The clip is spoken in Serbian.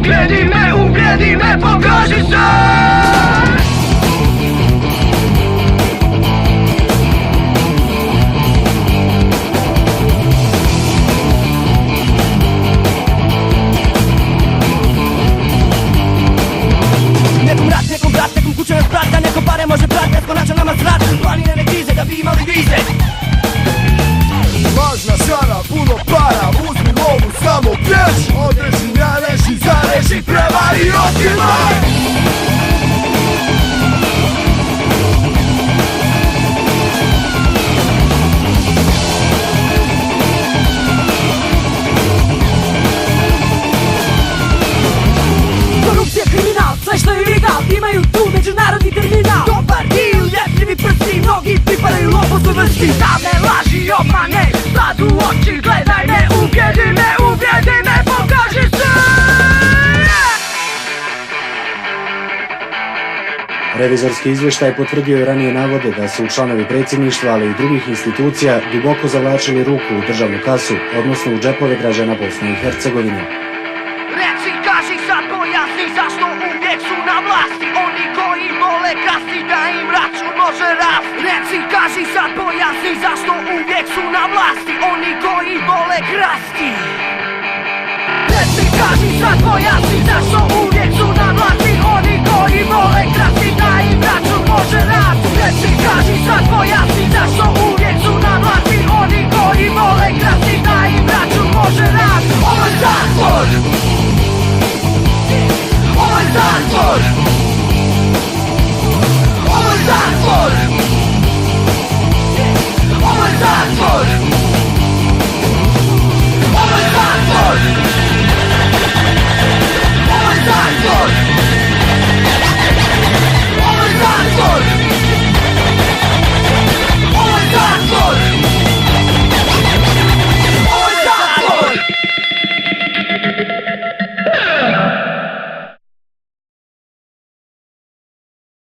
ubijedi me, pokaži se. Nekom rat, nekom brat, nekom kuće nas prata, nekom pare može brat, beskonačno nama zrat. Planine ne krize da bi imali vize. Važna šara, puno para, uzmi lovu, samo pješi. Odreži, nareži, zareži, prevari, otimaj. Korupcija, kriminal, sve što je ilegal, imaju tu međunarodni terminal. Dobar deal, ljepljivi prsti, mnogi pripadaju lopovskoj vrsti. Stavne laži, obmane, sad u oči gledaj me, ubijedi me, pokaži se. Revizorski izvještaj potvrdio je ranije navode da su članovi predsjedništva, ali i drugih institucija duboko zavlačili ruku u državnu kasu, odnosno u džepove građana Bosne i Hercegovine. Reci, kaži sad, pojasni zašto uvijek su na vlasti oni koji vole krasti, da im račun može rasti. Reci, kaži sad, pojasni zašto uvijek su na vlasti oni koji vole krasti. Reci, kaži sad, pojasni zašto